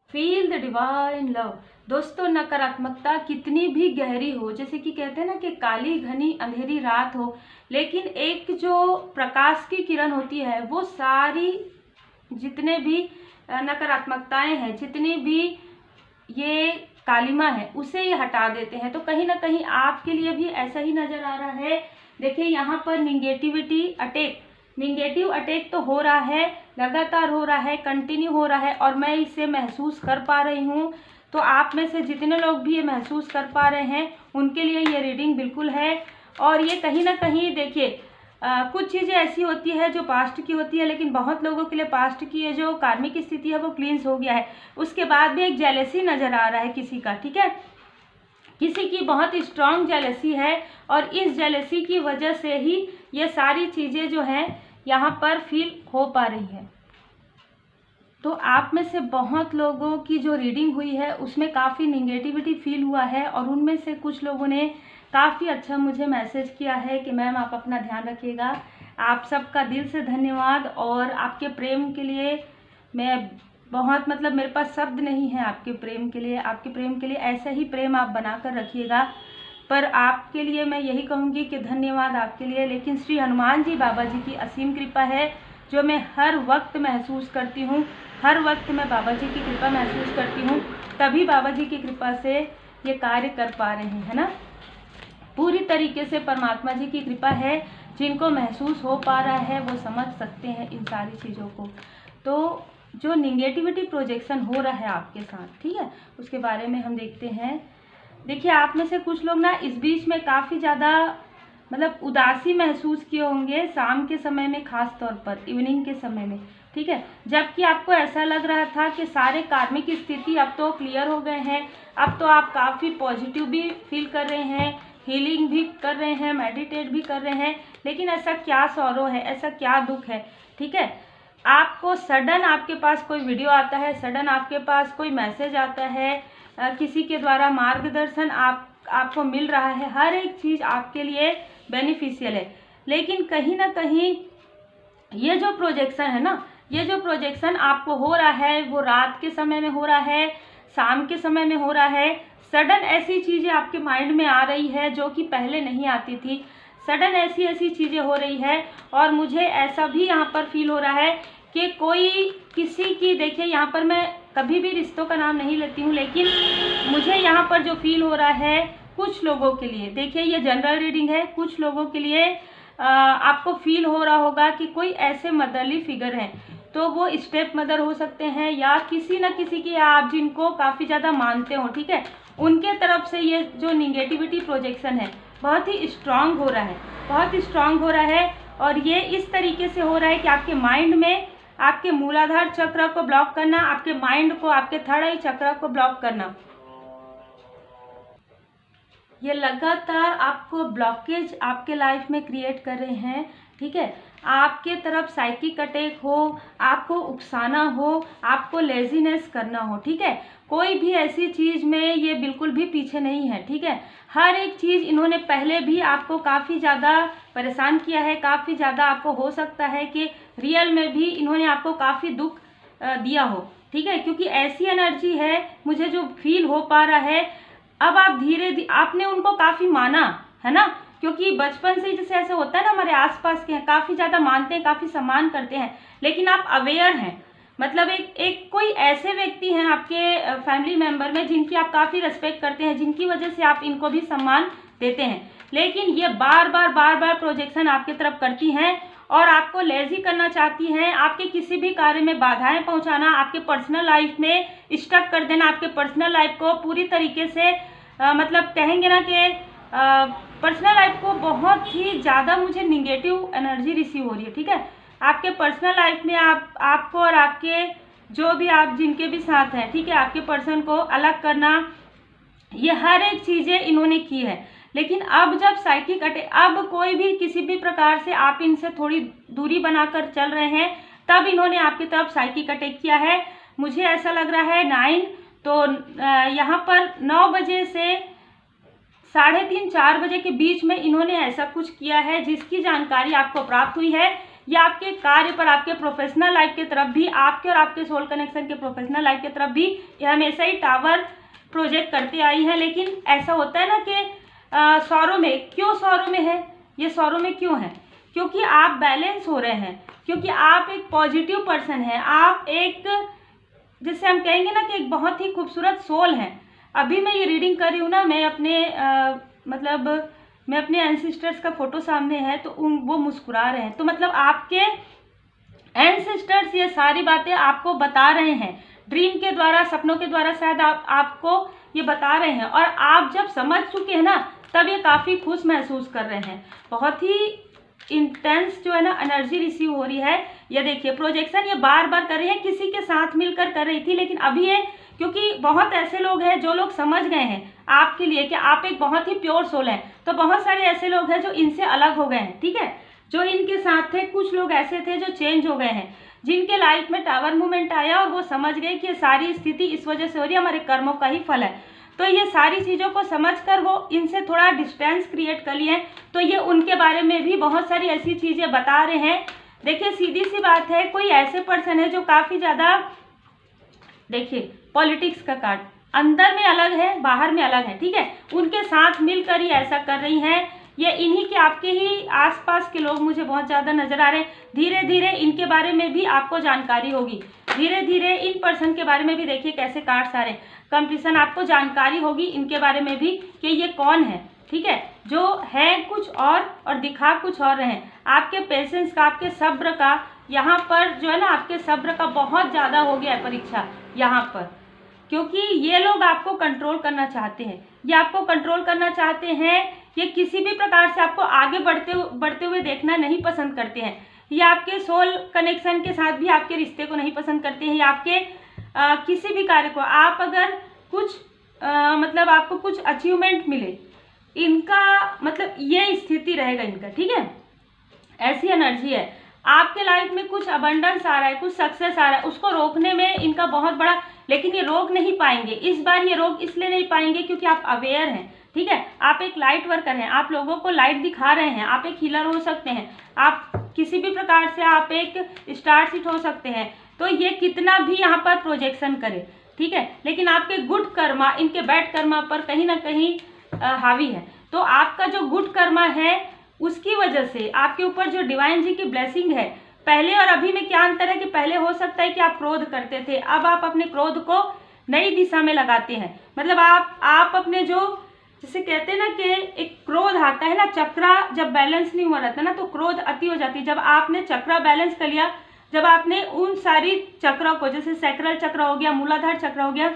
Feel the divine love. दोस्तों, नकारात्मकता कितनी भी गहरी हो, जैसे कि कहते हैं ना कि काली घनी अंधेरी रात हो, लेकिन एक जो प्रकाश की किरण होती है वो सारी जितने भी नकारात्मकताएं हैं, जितनी भी ये कालिमा है, उसे ये हटा देते हैं। तो कहीं ना कहीं आपके लिए भी ऐसा ही नजर आ रहा है। देखिए यहाँ पर निगेटिव अटैक तो हो रहा है, लगातार हो रहा है, कंटिन्यू हो रहा है, और मैं इसे महसूस कर पा रही हूँ। तो आप में से जितने लोग भी ये महसूस कर पा रहे हैं उनके लिए ये रीडिंग बिल्कुल है। और ये कहीं ना कहीं देखिए कुछ चीज़ें ऐसी होती है जो पास्ट की होती है, लेकिन बहुत लोगों के लिए पास्ट की ये जो कार्मिक स्थिति है वो क्लींस हो गया है। उसके बाद भी एक जेलेसी नज़र आ रहा है किसी का, ठीक है, किसी की बहुत स्ट्रांग जेलेसी है, और इस जेलेसी की वजह से ही ये सारी चीज़ें जो हैं यहाँ पर फील हो पा रही है। तो आप में से बहुत लोगों की जो रीडिंग हुई है उसमें काफ़ी निगेटिविटी फील हुआ है, और उनमें से कुछ लोगों ने काफ़ी अच्छा मुझे मैसेज किया है कि मैम आप अपना ध्यान रखिएगा। आप सबका दिल से धन्यवाद, और आपके प्रेम के लिए मैं बहुत मेरे पास शब्द नहीं है आपके प्रेम के लिए। आपके प्रेम के लिए ऐसा ही प्रेम आप बना कर रखिएगा। पर आपके लिए मैं यही कहूँगी कि धन्यवाद आपके लिए, लेकिन श्री हनुमान जी बाबा जी की असीम कृपा है जो मैं हर वक्त महसूस करती हूँ। हर वक्त मैं बाबा जी की कृपा महसूस करती हूँ, तभी बाबा जी की कृपा से ये कार्य कर पा रहे हैं, है ना। पूरी तरीके से परमात्मा जी की कृपा है। जिनको महसूस हो पा रहा है वो समझ सकते हैं इन सारी चीज़ों को। तो जो निगेटिविटी प्रोजेक्शन हो रहा है आपके साथ, ठीक है, उसके बारे में हम देखते हैं। देखिए आप में से कुछ लोग ना इस बीच में काफ़ी ज़्यादा उदासी महसूस किए होंगे शाम के समय में, खास तौर पर इवनिंग के समय में, ठीक है, जबकि आपको ऐसा लग रहा था कि सारे कार्मिक स्थिति अब तो क्लियर हो गए हैं। अब तो आप काफ़ी पॉजिटिव भी फील कर रहे हैं, हीलिंग भी कर रहे हैं, मेडिटेट भी कर रहे हैं, लेकिन ऐसा क्या सॉरो है, ऐसा क्या दुख है, ठीक है। आपको सडन आपके पास कोई वीडियो आता है, सडन आपके पास कोई मैसेज आता है, किसी के द्वारा मार्गदर्शन आपको मिल रहा है। हर एक चीज़ आपके लिए बेनिफिशियल है, लेकिन कहीं ना कहीं ये जो प्रोजेक्शन है ना, ये जो प्रोजेक्शन आपको हो रहा है वो रात के समय में हो रहा है, शाम के समय में हो रहा है। सडन ऐसी चीज़ें आपके माइंड में आ रही है जो कि पहले नहीं आती थी। सडन ऐसी चीज़ें हो रही है, और मुझे ऐसा भी यहाँ पर फील हो रहा है कि कोई किसी की, देखिए यहाँ पर मैं कभी भी रिश्तों का नाम नहीं लेती हूँ, लेकिन मुझे यहाँ पर जो फील हो रहा है कुछ लोगों के लिए, देखिए ये जनरल रीडिंग है, कुछ लोगों के लिए आपको फील हो रहा होगा कि कोई ऐसे मदरली फिगर हैं, तो वो स्टेप मदर हो सकते हैं, या किसी न किसी की आप जिनको काफ़ी ज़्यादा मानते हो, ठीक है, उनके तरफ से ये जो निगेटिविटी प्रोजेक्शन है बहुत ही स्ट्रांग हो रहा है, बहुत ही स्ट्रांग हो रहा है। और ये इस तरीके से हो रहा है कि आपके माइंड में आपके मूलाधार चक्र को ब्लॉक करना, आपके माइंड को, आपके थर्ड आई चक्र को ब्लॉक करना, ये लगातार आपको ब्लॉकेज आपके लाइफ में क्रिएट कर रहे हैं, ठीक है। आपके तरफ साइकिक अटैक हो, आपको उकसाना हो, आपको लेजीनेस करना हो, ठीक है, कोई भी ऐसी चीज़ में ये बिल्कुल भी पीछे नहीं है, ठीक है। हर एक चीज़ इन्होंने पहले भी आपको काफ़ी ज़्यादा परेशान किया है, काफ़ी ज़्यादा आपको हो सकता है कि रियल में भी इन्होंने आपको काफ़ी दुख दिया हो, ठीक है, क्योंकि ऐसी एनर्जी है मुझे जो फील हो पा रहा है। अब आप धीरे आपने उनको काफ़ी माना है ना, क्योंकि बचपन से जैसे ऐसे होता है ना, हमारे आसपास के हैं, काफ़ी ज़्यादा मानते हैं, काफ़ी सम्मान करते हैं, लेकिन आप अवेयर हैं, एक कोई ऐसे व्यक्ति हैं आपके फैमिली मेंबर में जिनकी आप काफ़ी रिस्पेक्ट करते हैं, जिनकी वजह से आप इनको भी सम्मान देते हैं, लेकिन ये बार बार प्रोजेक्शन आपकी तरफ करती हैं और आपको लेजी करना चाहती हैं, आपके किसी भी कार्य में बाधाएं पहुंचाना, आपके पर्सनल लाइफ में स्टक कर देना, आपके पर्सनल लाइफ को पूरी तरीके से कहेंगे ना कि पर्सनल लाइफ को बहुत ही ज़्यादा मुझे निगेटिव एनर्जी रिसीव हो रही है, ठीक है। आपके पर्सनल लाइफ में आपको और आपके जो भी आप जिनके भी साथ हैं, ठीक है, आपके पर्सन को अलग करना, ये हर एक चीज़ें इन्होंने की है। लेकिन अब जब साइकिक अटैक, अब कोई भी किसी भी प्रकार से आप इनसे थोड़ी दूरी बनाकर चल रहे हैं, तब इन्होंने आपकी तरफ साइकिक अटैक किया है। मुझे ऐसा लग रहा है 9, तो यहाँ पर 9 बजे से 3:30 4 बजे के बीच में इन्होंने ऐसा कुछ किया है जिसकी जानकारी आपको प्राप्त हुई है। या आपके कार्य पर, आपके प्रोफेशनल लाइफ की तरफ भी, आपके और आपके सोल कनेक्शन के प्रोफेशनल लाइफ की तरफ भी ये हमेशा ही टावर प्रोजेक्ट करते आई हैं। लेकिन ऐसा होता है ना कि सौरों में, क्यों सौरों में है, ये सौरों में क्यों है? क्योंकि आप बैलेंस हो रहे हैं, क्योंकि आप एक पॉजिटिव पर्सन हैं, आप एक, जिससे हम कहेंगे ना कि एक बहुत ही खूबसूरत सोल हैं। अभी मैं ये रीडिंग कर रही हूँ ना, मैं अपने मैं अपने एंसेस्टर्स का फोटो सामने है तो वो मुस्कुरा रहे हैं, तो मतलब आपके एंसेस्टर्स ये सारी बातें आपको बता रहे हैं, ड्रीम के द्वारा, सपनों के द्वारा शायद आपको ये बता रहे हैं। और आप जब समझ चुके हैं ना, तब ये काफ़ी खुश महसूस कर रहे हैं। बहुत ही इंटेंस जो है ना एनर्जी रिसीव हो रही है। ये देखिए प्रोजेक्शन ये बार बार कर रही है, किसी के साथ मिलकर कर रही थी, लेकिन अभी ये, क्योंकि बहुत ऐसे लोग हैं जो लोग समझ गए हैं आपके लिए कि आप एक बहुत ही प्योर सोल हैं, तो बहुत सारे ऐसे लोग हैं जो इनसे अलग हो गए हैं, ठीक है, जो इनके साथ थे। कुछ लोग ऐसे थे जो चेंज हो गए हैं, जिनके लाइफ में टावर मूवमेंट आया और वो समझ गए कि ये सारी स्थिति इस वजह से हो रही है, हमारे कर्मों का ही फल है। तो ये सारी चीज़ों को समझकर वो इनसे थोड़ा डिस्टेंस क्रिएट कर लिए, तो ये उनके बारे में भी बहुत सारी ऐसी चीज़ें बता रहे हैं। देखिए सीधी सी बात है, कोई ऐसे पर्सन है जो काफ़ी ज़्यादा, देखिए पॉलिटिक्स का कार्ड, अंदर में अलग है, बाहर में अलग है, ठीक है, उनके साथ मिलकर ही ऐसा कर रही हैं। ये इन्हीं के, आपके ही आसपास के लोग मुझे बहुत ज़्यादा नज़र आ रहे हैं। धीरे धीरे इनके बारे में भी आपको जानकारी होगी, धीरे धीरे इन पर्सन के बारे में भी, देखिए कैसे कार्ड्स आ रहे हैं, कंप्लीशन, आपको जानकारी होगी इनके बारे में भी कि ये कौन है, ठीक है, जो है कुछ और दिखा कुछ और रहे हैं। आपके पेशेंस का, आपके सब्र का यहाँ पर जो है ना, आपके सब्र का बहुत ज़्यादा हो गया है परीक्षा यहाँ पर, क्योंकि ये लोग आपको कंट्रोल करना चाहते हैं, ये आपको कंट्रोल करना चाहते हैं। ये किसी भी प्रकार से आपको आगे बढ़ते हुए देखना नहीं पसंद करते हैं। ये आपके सोल कनेक्शन के साथ भी आपके रिश्ते को नहीं पसंद करते हैं, या आपके किसी भी कार्य को, आप अगर कुछ मतलब आपको कुछ अचीवमेंट मिले, इनका मतलब ये स्थिति रहेगा इनका, ठीक है, ऐसी एनर्जी है। आपके लाइफ में कुछ अबंडेंस आ रहा है, कुछ सक्सेस आ रहा है, उसको रोकने में इनका बहुत बड़ा, लेकिन ये रोक नहीं पाएंगे इस बार। ये रोक इसलिए नहीं पाएंगे क्योंकि आप अवेयर हैं, ठीक है, आप एक लाइट वर्कर हैं, आप लोगों को लाइट दिखा रहे हैं, आप एक हीलर हो सकते हैं, आप किसी भी प्रकार से आप एक स्टार सीट हो सकते हैं। तो ये कितना भी यहाँ पर प्रोजेक्शन करे, ठीक है, लेकिन आपके गुड कर्मा इनके बैड कर्मा पर कहीं ना कहीं हावी है। तो आपका जो गुड कर्मा है उसकी वजह से आपके ऊपर जो डिवाइन जी की ब्लेसिंग है, पहले और अभी में क्या अंतर है कि पहले हो सकता है कि आप क्रोध करते थे, अब आप अपने क्रोध को नई दिशा में लगाते हैं। मतलब आप अपने जो, जिसे कहते हैं ना कि एक क्रोध आता है ना, चक्रा जब बैलेंस नहीं हुआ रहता ना तो क्रोध अति हो जाती है। जब आपने चक्रा बैलेंस कर लिया, जब आपने उन सारी चक्रों को, जैसे सैक्रल चक्र हो गया, मूलाधार चक्र हो गया,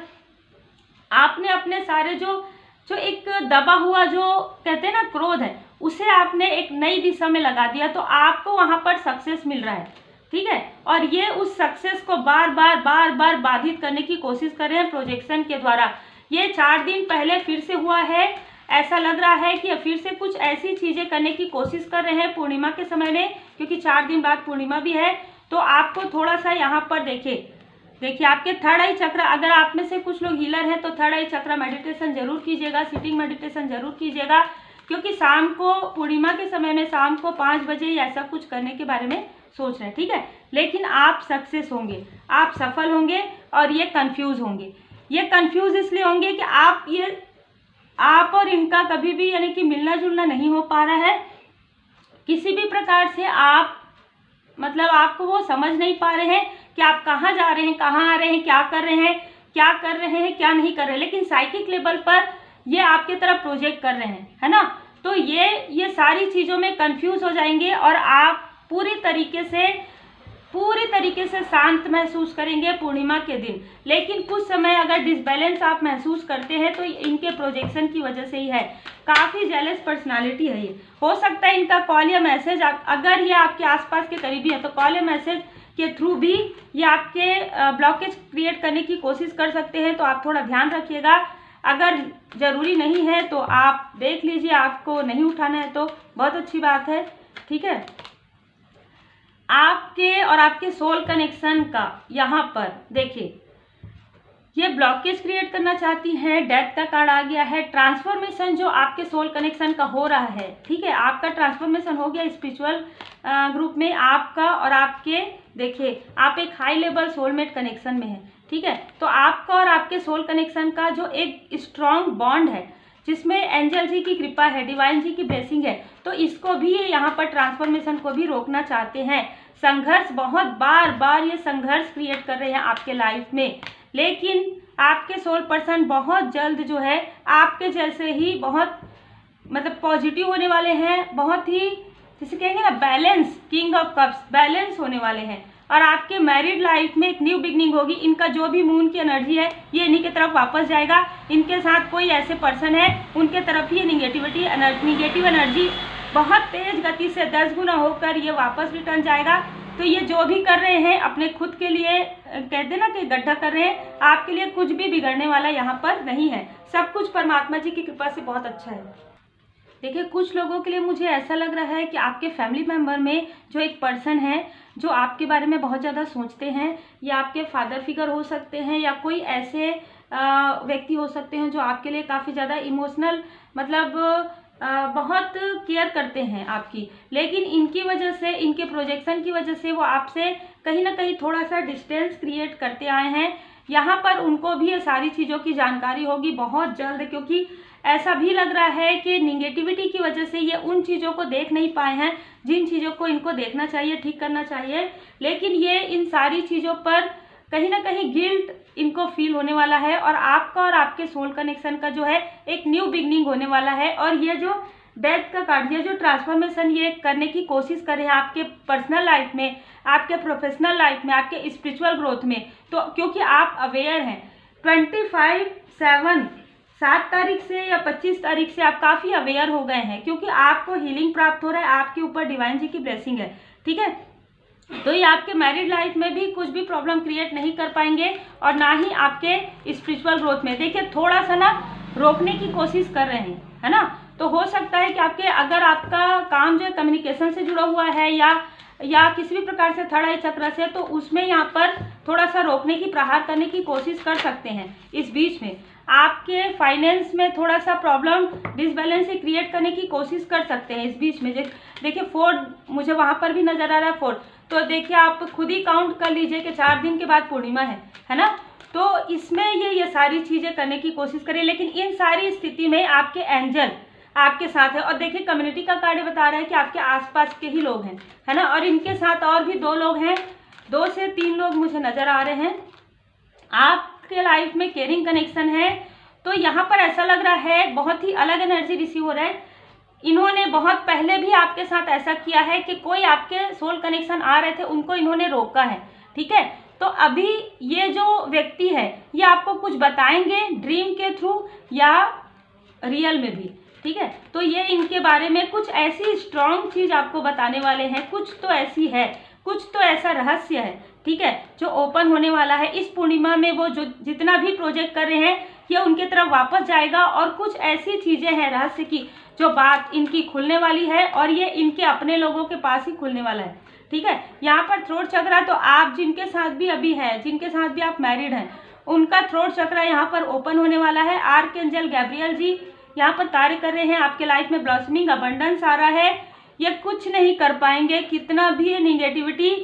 आपने अपने सारे जो एक दबा हुआ जो कहते हैं ना क्रोध है, उसे आपने एक नई दिशा में लगा दिया, तो आपको वहां पर सक्सेस मिल रहा है, ठीक है। और ये उस सक्सेस को बार बार बाधित करने की कोशिश कर रहे हैं प्रोजेक्शन के द्वारा। ये 4 दिन पहले फिर से हुआ है, ऐसा लग रहा है कि फिर से कुछ ऐसी चीजें करने की कोशिश कर रहे हैं पूर्णिमा के समय में, क्योंकि 4 दिन बाद पूर्णिमा भी है। तो आपको थोड़ा सा यहाँ पर देखिए आपके थर्ड आई चक्र, अगर आप में से कुछ लोग हीलर हैं तो थर्ड आई चक्र मेडिटेशन जरूर कीजिएगा, सिटिंग मेडिटेशन जरूर कीजिएगा, क्योंकि शाम को पूर्णिमा के समय में शाम को 5 बजे ऐसा कुछ करने के बारे में सोच रहे हैं, ठीक है। लेकिन आप सक्सेस होंगे, आप सफल होंगे, और ये कंफ्यूज होंगे। ये कंफ्यूज इसलिए होंगे कि आप और इनका कभी भी यानी कि मिलना जुलना नहीं हो पा रहा है। किसी भी प्रकार से आप मतलब आपको वो समझ नहीं पा रहे हैं कि आप कहाँ जा रहे हैं, कहाँ आ रहे हैं, क्या कर रहे हैं, क्या नहीं कर रहे हैं। लेकिन साइकिक लेवल पर ये आपके तरफ प्रोजेक्ट कर रहे हैं, है ना। तो ये सारी चीज़ों में कंफ्यूज हो जाएंगे और आप पूरी तरीके से शांत महसूस करेंगे पूर्णिमा के दिन। लेकिन कुछ समय अगर डिसबैलेंस आप महसूस करते हैं तो इनके प्रोजेक्शन की वजह से ही है। काफ़ी जेलस पर्सनालिटी है ये। हो सकता है इनका कॉल या मैसेज, अगर ये आपके आसपास के करीबी है तो कॉल या मैसेज के थ्रू भी ये आपके ब्लॉकेज क्रिएट करने की कोशिश कर सकते हैं। तो आप थोड़ा ध्यान रखिएगा। अगर ज़रूरी नहीं है तो आप देख लीजिए, आपको नहीं उठाना है तो बहुत अच्छी बात है, ठीक है। आपके और आपके सोल कनेक्शन का यहाँ पर देखिए, ये ब्लॉकेज क्रिएट करना चाहती हैं। डेथ का कार्ड आ गया है। ट्रांसफॉर्मेशन जो आपके सोल कनेक्शन का हो रहा है, ठीक है, आपका ट्रांसफॉर्मेशन हो गया स्पिरिचुअल ग्रुप में, आपका और आपके, देखिए आप एक हाई लेवल सोलमेट कनेक्शन में है, ठीक है। तो आपका और आपके सोल कनेक्शन का जो एक स्ट्रॉन्ग बॉन्ड है, जिसमें एंजल जी की कृपा है, डिवाइन जी की ब्लेसिंग है, तो इसको भी यहाँ पर ट्रांसफॉर्मेशन को भी रोकना चाहते हैं। संघर्ष, बहुत बार बार ये संघर्ष क्रिएट कर रहे हैं आपके लाइफ में, लेकिन आपके सोल पर्सन बहुत जल्द जो है आपके जैसे ही बहुत मतलब पॉजिटिव होने वाले हैं, बहुत ही जिसे कहेंगे ना balance, king of cups, balance होने वाले हैं। और आपके मैरिड लाइफ में एक न्यू बिगनिंग होगी। इनका जो भी मून की एनर्जी है ये इन्हीं की तरफ वापस जाएगा। इनके साथ कोई ऐसे पर्सन है उनके तरफ ही निगेटिव एनर्जी बहुत तेज गति से 10 गुना होकर ये वापस रिटर्न जाएगा। तो ये जो भी कर रहे हैं अपने खुद के लिए, कहते ना कि गड्ढा कर रहे हैं, आपके लिए कुछ भी बिगड़ने वाला यहाँ पर नहीं है। सब कुछ परमात्मा जी की कृपा से बहुत अच्छा है। देखिए, कुछ लोगों के लिए मुझे ऐसा लग रहा है कि आपके फैमिली मेम्बर में जो एक पर्सन है जो आपके बारे में बहुत ज़्यादा सोचते हैं, या आपके फादर फिगर हो सकते हैं, या कोई ऐसे व्यक्ति हो सकते हैं जो आपके लिए काफ़ी ज़्यादा इमोशनल, मतलब बहुत केयर करते हैं आपकी, लेकिन इनकी वजह से, इनके प्रोजेक्शन की वजह से वो आपसे कहीं ना कहीं थोड़ा सा डिस्टेंस क्रिएट करते आए हैं। यहाँ पर उनको भी ये सारी चीज़ों की जानकारी होगी बहुत जल्द, क्योंकि ऐसा भी लग रहा है कि निगेटिविटी की वजह से ये उन चीज़ों को देख नहीं पाए हैं जिन चीज़ों को इनको देखना चाहिए, ठीक करना चाहिए। लेकिन ये इन सारी चीज़ों पर कहीं ना कहीं गिल्ट इनको फील होने वाला है, और आपका और आपके सोल कनेक्शन का जो है एक न्यू बिगनिंग होने वाला है। और ये जो डेथ का कार्ड, ये जो ट्रांसफॉर्मेशन ये करने की कोशिश कर रहे हैं आपके पर्सनल लाइफ में, आपके प्रोफेशनल लाइफ में, आपके स्पिरिचुअल ग्रोथ में, तो क्योंकि आप अवेयर हैं 7 तारीख से या 25 तारीख से आप काफ़ी अवेयर हो गए हैं, क्योंकि आपको हीलिंग प्राप्त हो रहा है, आपके ऊपर डिवाइन जी की ब्लेसिंग है, ठीक है। तो ये आपके मैरिड लाइफ में भी कुछ भी प्रॉब्लम क्रिएट नहीं कर पाएंगे, और ना ही आपके स्पिरिचुअल ग्रोथ में। देखिए, थोड़ा सा ना रोकने की कोशिश कर रहे हैं, है ना। तो हो सकता है कि आपके, अगर आपका काम जो है कम्युनिकेशन से जुड़ा हुआ है या किसी भी प्रकार से थर्ड आई चक्र से, तो उसमें यहाँ पर थोड़ा सा रोकने की, प्रहार करने की कोशिश कर सकते हैं। इस बीच में आपके फाइनेंस में थोड़ा सा प्रॉब्लम, डिसबैलेंस से क्रिएट करने की कोशिश कर सकते हैं इस बीच में। देखिए 4 मुझे वहाँ पर भी नज़र आ रहा है 4, तो देखिए आप खुद ही काउंट कर लीजिए कि 4 दिन के बाद पूर्णिमा है ना। तो इसमें ये सारी चीज़ें करने की कोशिश करें, लेकिन इन सारी स्थिति में आपके एंजल आपके साथ है। और देखिए, कम्युनिटी का कार्ड बता रहा है कि आपके आसपास के ही लोग हैं, है ना। और इनके साथ और भी 2 लोग हैं, 2 से 3 लोग मुझे नज़र आ रहे हैं। आपके लाइफ में केयरिंग कनेक्शन है, तो यहाँ पर ऐसा लग रहा है बहुत ही अलग एनर्जी रिसीव हो रहा है। इन्होंने बहुत पहले भी आपके साथ ऐसा किया है कि कोई आपके सोल कनेक्शन आ रहे थे, उनको इन्होंने रोका है, ठीक है। तो अभी ये जो व्यक्ति है ये आपको कुछ बताएंगे ड्रीम के थ्रू या रियल में भी, ठीक है। तो ये इनके बारे में कुछ ऐसी स्ट्रॉन्ग चीज़ आपको बताने वाले हैं, कुछ तो ऐसी है, कुछ तो ऐसा रहस्य है, ठीक है, जो ओपन होने वाला है इस पूर्णिमा में। वो जो जितना भी प्रोजेक्ट कर रहे हैं ये उनके तरफ वापस जाएगा, और कुछ ऐसी चीज़ें हैं रहस्य की जो बात इनकी खुलने वाली है, और ये इनके अपने लोगों के पास ही खुलने वाला है, ठीक है। यहाँ पर थ्रोट चक्र, तो आप जिनके साथ भी अभी हैं, जिनके साथ भी आप मैरिड हैं, उनका थ्रोट चक्र यहाँ पर ओपन होने वाला है। आर्कएंजल गैब्रियल जी यहाँ पर कार्य कर रहे हैं आपके लाइफ में। ब्लॉसमिंग अबंडेंस आ रहा है। ये कुछ नहीं कर पाएंगे कितना भी ये निगेटिविटी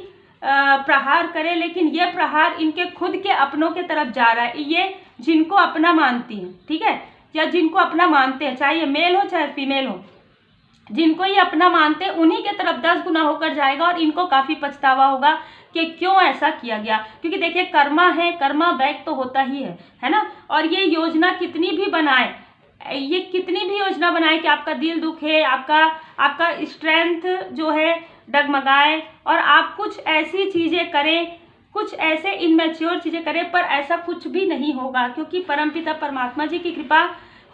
प्रहार करे, लेकिन ये प्रहार इनके खुद के अपनों के तरफ जा रहा है। ये जिनको अपना मानती हैं, ठीक है, या जिनको अपना मानते हैं, चाहे ये मेल हो चाहे फीमेल हो, जिनको ये अपना मानते हैं उन्हीं के तरफ 10 गुना होकर जाएगा। और इनको काफ़ी पछतावा होगा कि क्यों ऐसा किया गया, क्योंकि देखिए कर्मा है, कर्मा बैक तो होता ही है ना। और ये योजना कितनी भी बनाए, ये कितनी भी योजना बनाए कि आपका दिल दुखे, आपका स्ट्रेंथ जो है डगमगाए, और आप कुछ ऐसी चीज़ें करें, कुछ ऐसे इनमेच्योर चीज़ें करें, पर ऐसा कुछ भी नहीं होगा, क्योंकि परमपिता परमात्मा जी की कृपा।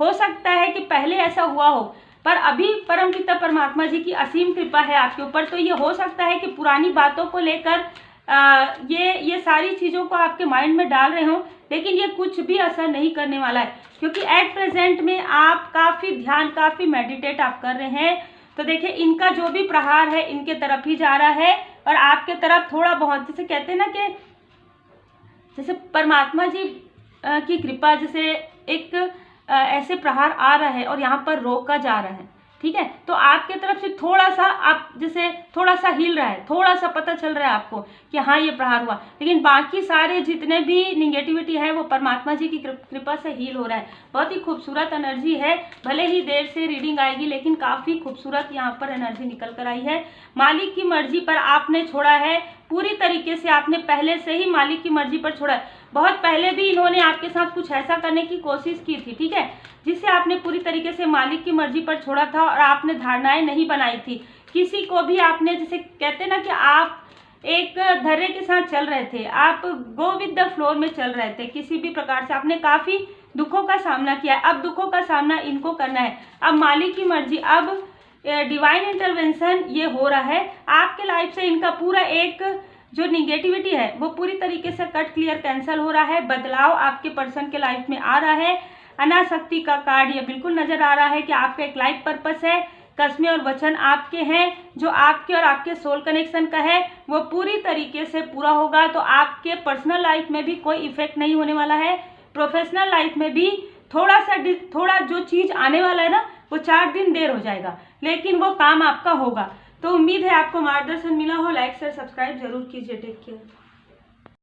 हो सकता है कि पहले ऐसा हुआ हो, पर अभी परमपिता परमात्मा जी की असीम कृपा है आपके ऊपर। तो ये हो सकता है कि पुरानी बातों को लेकर ये सारी चीज़ों को आपके माइंड में डाल रहे हो, लेकिन ये कुछ भी असर नहीं करने वाला है, क्योंकि एट प्रेजेंट में आप काफ़ी ध्यान, काफ़ी मेडिटेट आप कर रहे हैं। तो देखिए इनका जो भी प्रहार है इनके तरफ ही जा रहा है, और आपके तरफ थोड़ा बहुत, जैसे कहते हैं ना कि जैसे परमात्मा जी की कृपा, जैसे एक ऐसे प्रहार आ रहा है और यहाँ पर रोका जा रहा है, ठीक है। तो आपके तरफ से थोड़ा सा आप जैसे थोड़ा सा हिल रहा है, थोड़ा सा पता चल रहा है आपको कि हाँ ये प्रहार हुआ, लेकिन बाकी सारे जितने भी निगेटिविटी है वो परमात्मा जी की कृपा से हील हो रहा है। बहुत ही खूबसूरत एनर्जी है, भले ही देर से रीडिंग आएगी लेकिन काफ़ी खूबसूरत यहाँ पर एनर्जी निकल कर आई है। मालिक की मर्जी पर आपने छोड़ा है, पूरी तरीके से आपने पहले से ही मालिक की मर्जी पर छोड़ा है। बहुत पहले भी इन्होंने आपके साथ कुछ ऐसा करने की कोशिश की थी, ठीक है, जिसे आपने पूरी तरीके से मालिक की मर्जी पर छोड़ा था और आपने धारणाएं नहीं बनाई थी। किसी को भी आपने, जैसे कहते ना कि आप एक धैर्य के साथ चल रहे थे, आप गो विद द फ्लोर में चल रहे थे, किसी भी प्रकार से आपने काफ़ी दुखों का सामना किया है। अब दुखों का सामना इनको करना है, अब मालिक की मर्जी, अब डिवाइन इंटरवेंशन ये हो रहा है आपके लाइफ से। इनका पूरा एक जो निगेटिविटी है वो पूरी तरीके से कट क्लियर कैंसिल हो रहा है। बदलाव आपके पर्सन के लाइफ में आ रहा है। अनासक्ति का कार्ड ये बिल्कुल नजर आ रहा है कि आपका एक लाइफ पर्पस है, कस्में और वचन आपके हैं जो आपके और आपके सोल कनेक्शन का है वो पूरी तरीके से पूरा होगा। तो आपके पर्सनल लाइफ में भी कोई इफेक्ट नहीं होने वाला है। प्रोफेशनल लाइफ में भी थोड़ा जो चीज़ आने वाला है ना वो 4 दिन देर हो जाएगा, लेकिन वो काम आपका होगा। तो उम्मीद है आपको मार्गदर्शन मिला हो। लाइक शेयर सब्सक्राइब जरूर कीजिए। Take care.